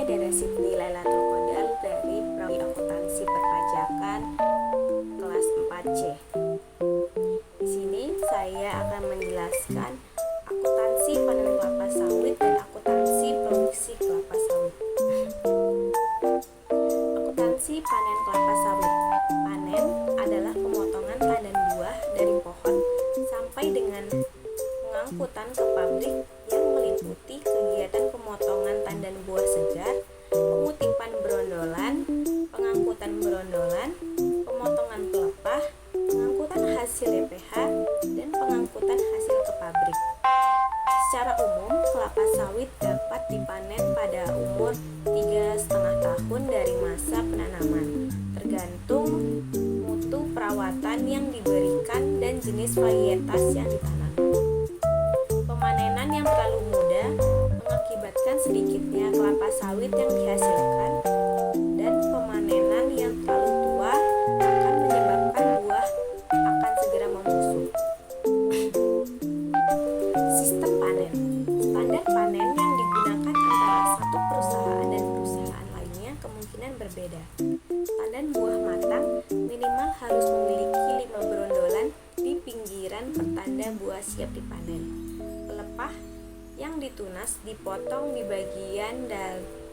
dan Resipni Lailatul Qadar dari Prodi Akuntansi Perpajakan kelas 4C. Di sini saya akan menjelaskan akuntansi panen kelapa sawit dan akuntansi produksi kelapa sawit. Akuntansi panen kelapa sawit. Panen adalah pemotongan tandan buah dari pohon sampai dengan pengangkutan ke pabrik yang meliputi kegiatan pemotongan tandan buah segar, pengutipan berondolan, pengangkutan berondolan, pemotongan pelepah, pengangkutan hasil DPH, dan pengangkutan hasil ke pabrik. Secara umum, kelapa sawit dapat dipanen pada umur 3,5 tahun dari masa penanaman, tergantung mutu perawatan yang diberikan dan jenis varietas yang ditanam. Pemanenan yang terlalu muda mengakibatkan sedikitnya kelapa sawit yang dihasilkan, dan pemanenan yang terlalu tua akan menyebabkan buah akan segera membusuk. Sistem panen. Standar panen yang digunakan antara satu perusahaan dan perusahaan lainnya kemungkinan berbeda. Tandan buah matang minimal harus memiliki 5 berondolan di pinggiran pertanda buah siap dipanen. Pelepah yang ditunas dipotong di bagian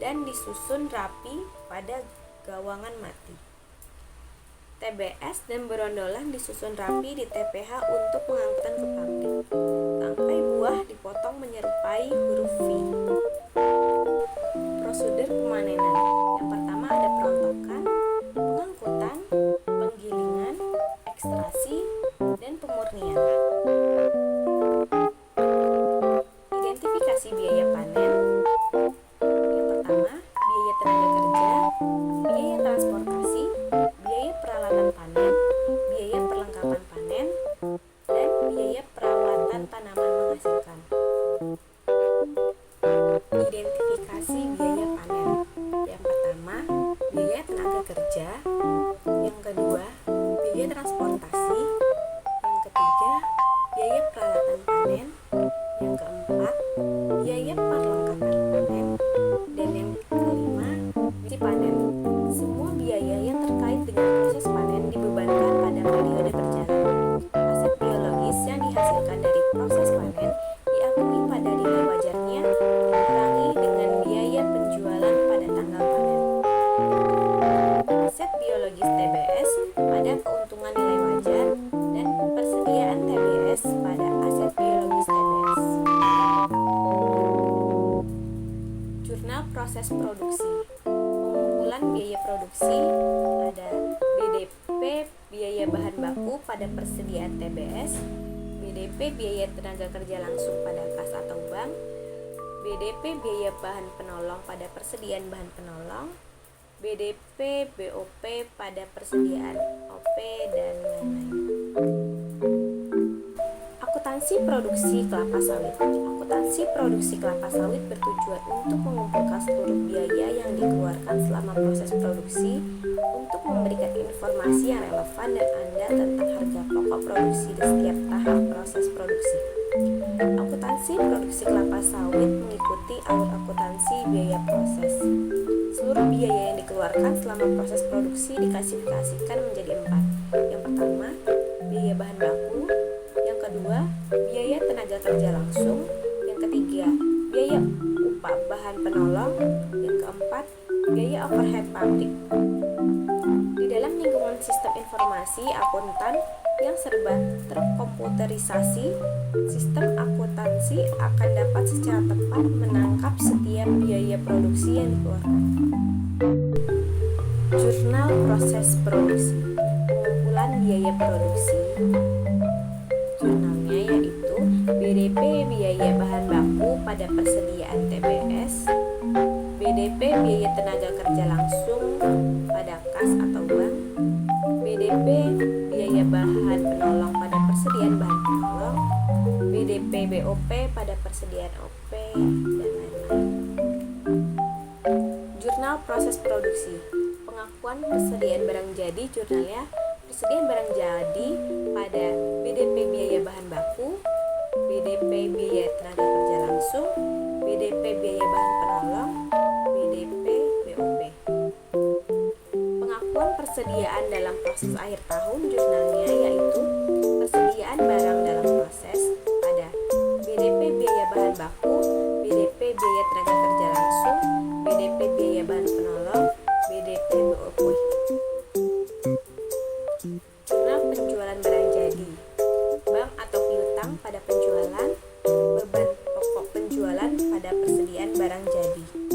dan disusun rapi pada gawangan mati. TBS dan berondolan disusun rapi di TPH untuk pengangkutan ke pabrik. Tangkai buah dipotong menyerupai huruf V. Prosedur pemanenan. Yang pertama ada perontokan, pengangkutan, penggilingan, ekstraksi, dan pemurnian. Identifikasi biaya panen. Yang pertama, biaya tenaga kerja, biaya transportasi, biaya peralatan panen, biaya perlengkapan panen, dan biaya perawatan tanaman menghasilkan. Identifikasi biaya panen. Yang pertama, biaya tenaga kerja. Yang kedua, biaya transportasi. Yang ketiga, biaya peralatan panen. Yang keempat, biaya perlengkapan panen. Dan yang kelima, gaji panen. Semua biaya yang terkait dengan proses panen dibebankan pada periode berjalan. Aset biologis yang dihasilkan dari proses panen diakui pada nilai wajarnya dikurangi dengan biaya penjualan pada tanggal panen. Aset biologis TBS pada keuntungan nilai wajar dan persediaan TBS pada aset biologis TBS. Jurnal proses produksi. Pengumpulan biaya produksi ada BDP biaya bahan baku pada persediaan TBS, BDP biaya tenaga kerja langsung pada kas atau bank, BDP biaya bahan penolong pada persediaan bahan penolong, BDP BOP pada persediaan OP, dan lain-lain. Akuntansi produksi kelapa sawit. Akuntansi produksi kelapa sawit bertujuan untuk mengumpulkan seluruh biaya yang dikeluarkan selama proses produksi untuk memberikan informasi yang relevan dan andal tentang harga pokok produksi di setiap tahap proses produksi. Akuntansi produksi kelapa sawit mengikuti alur akuntansi biaya proses. Seluruh biaya yang dikeluarkan selama proses produksi diklasifikasikan menjadi 4. Yang pertama, biaya bahan baku. Yang kedua, biaya tenaga kerja langsung. Yang ketiga, biaya upah bahan penolong. Yang keempat, biaya overhead pabrik. Di dalam lingkungan sistem informasi akuntan yang serba terkomputerisasi, sistem akuntansi akan dapat secara tepat menangkap setiap biaya produksi yang dikeluarkan. Jurnal proses produksi. Pengumpulan biaya produksi. Jurnalnya yaitu BDP biaya bahan baku pada persediaan TBS, BDP biaya tenaga kerja langsung pada kas atau bank, BDP biaya bahan penolong pada persediaan bahan penolong, BDP BOP pada persediaan OP, dan lain-lain. Jurnal proses produksi. Pengakuan persediaan barang jadi. Jurnalnya persediaan barang jadi pada BDP biaya bahan baku, BDP biaya tenaga kerja langsung, BDP biaya bahan penolong, BDP persediaan dalam proses akhir tahun jurnalnya yaitu persediaan barang dalam proses ada BDP biaya bahan baku, BDP biaya tenaga kerja langsung, BDP biaya bahan penolong, BDP BOP. Jurnal penjualan barang jadi, bank atau piutang pada penjualan, beban pokok penjualan pada persediaan barang jadi.